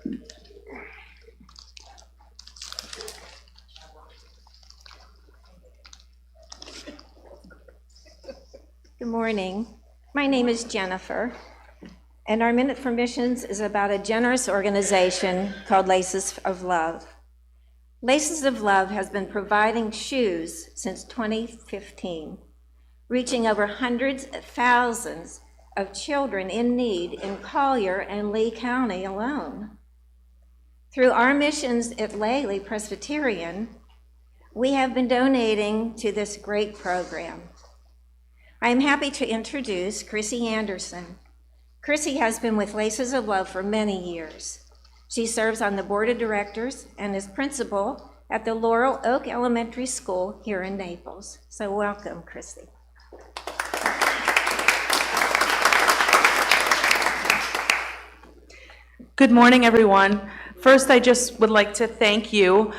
Good morning. My name is Jennifer, and our Minute for Missions is about a generous organization called Laces of Love. Laces of Love has been providing shoes since 2015, reaching over hundreds of thousands of children in need in Collier and Lee County alone. Through our missions at Lely, Presbyterian, we have been donating to this great program. I am happy to introduce Chrissy Anderson. Chrissy has been with Laces of Love for many years. She serves on the board of directors and is principal at the Laurel Oak Elementary School here in Naples. So welcome, Chrissy. Good morning, everyone. First, I just would like to thank you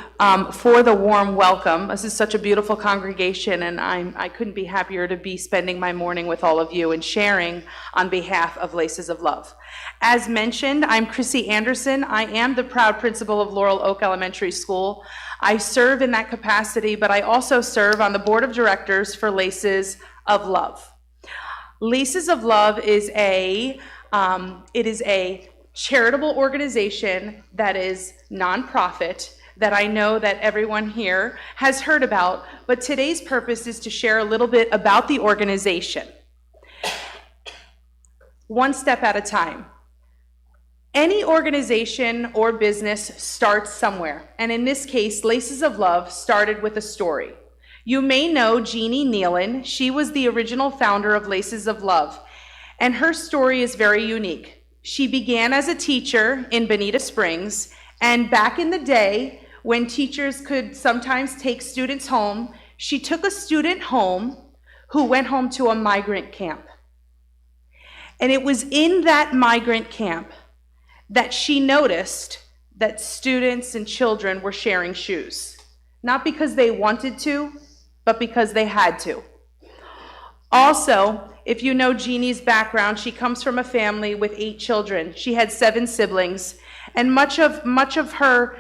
for the warm welcome. This is such a beautiful congregation, and I couldn't be happier to be spending my morning with all of you and sharing on behalf of Laces of Love. As mentioned, I'm Chrissy Anderson. I am the proud principal of Laurel Oak Elementary School. I serve in that capacity, but I also serve on the board of directors for Laces of Love. Laces of Love is a charitable organization that is nonprofit that I know that everyone here has heard about, but today's purpose is to share a little bit about the organization. One step at a time. Any organization or business starts somewhere, and in this case, Laces of Love started with a story. You may know Jeannie Nealon. She was the original founder of Laces of Love, and her story is very unique. She began as a teacher in Bonita Springs, and back in the day, when teachers could sometimes take students home, she took a student home who went home to a migrant camp. And it was in that migrant camp that she noticed that students and children were sharing shoes. Not because they wanted to, but because they had to. Also, if you know Jeannie's background, she comes from a family with 8 children. She had 7 siblings, and much of her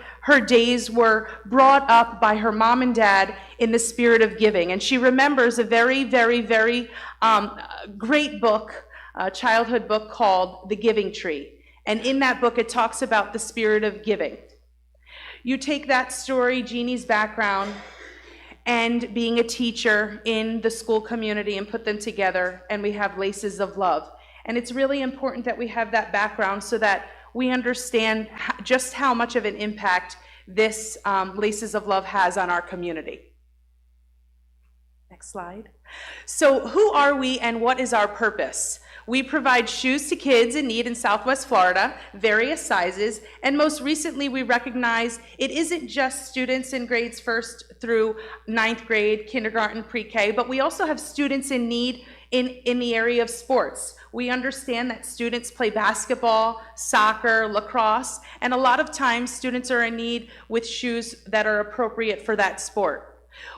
days were brought up by her mom and dad in the spirit of giving. And she remembers a very, very, very great book, a childhood book called The Giving Tree. And in that book, it talks about the spirit of giving. You take that story, Jeannie's background, and being a teacher in the school community and put them together, and we have Laces of Love. And it's really important that we have that background so that we understand just how much of an impact this Laces of Love has on our community. Next slide. So who are we and what is our purpose? We provide shoes to kids in need in Southwest Florida, various sizes, and most recently we recognize it isn't just students in grades 1st through 9th grade, kindergarten, pre-K, but we also have students in need in the area of sports. We understand that students play basketball, soccer, lacrosse, and a lot of times students are in need with shoes that are appropriate for that sport.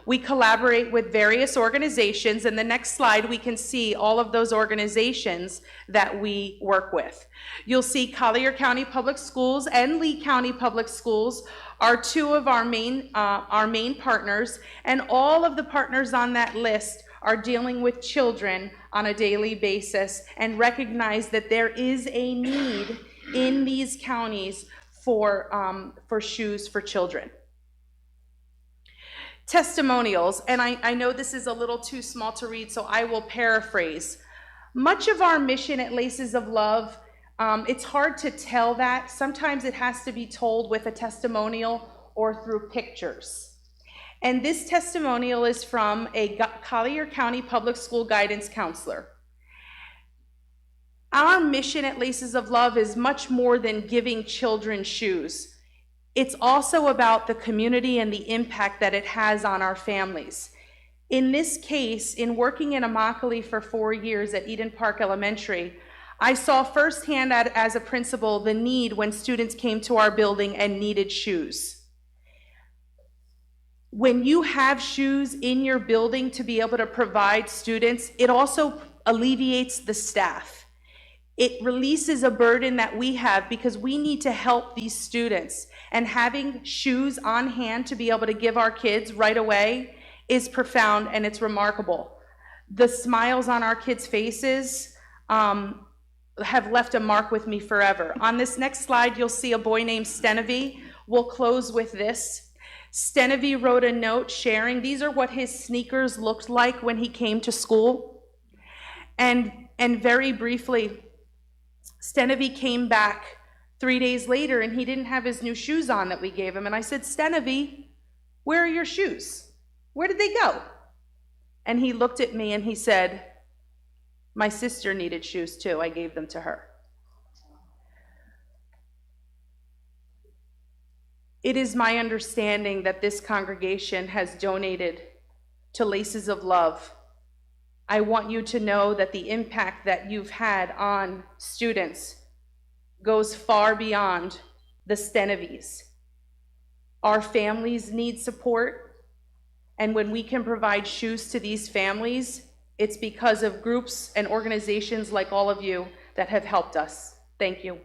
We collaborate with various organizations, and the next slide we can see all of those organizations that we work with. You'll see Collier County Public Schools and Lee County Public Schools are 2 of our main partners, and all of the partners on that list are dealing with children on a daily basis and recognize that there is a need in these counties for shoes for children. Testimonials, and I know this is a little too small to read, so I will paraphrase. Much of our mission at Laces of Love, it's hard to tell that. Sometimes it has to be told with a testimonial or through pictures. And this testimonial is from a Collier County Public School guidance counselor. Our mission at Laces of Love is much more than giving children shoes. It's also about the community and the impact that it has on our families. In this case, in working in Immokalee for 4 years at Eden Park Elementary, I saw firsthand as a principal the need when students came to our building and needed shoes. When you have shoes in your building to be able to provide students, it also alleviates the staff. It releases a burden that we have because we need to help these students. And having shoes on hand to be able to give our kids right away is profound and it's remarkable. The smiles on our kids' faces have left a mark with me forever. On this next slide, you'll see a boy named Stenovy. We'll close with this. Stenovy wrote a note sharing, these are what his sneakers looked like when he came to school. And very briefly, Stenovy came back 3 days later and he didn't have his new shoes on that we gave him. And I said, Stenovy, where are your shoes? Where did they go? And he looked at me and he said, my sister needed shoes too. I gave them to her. It is my understanding that this congregation has donated to Laces of Love. I want you to know that the impact that you've had on students goes far beyond the Stenovys. Our families need support, and when we can provide shoes to these families, it's because of groups and organizations like all of you that have helped us. Thank you.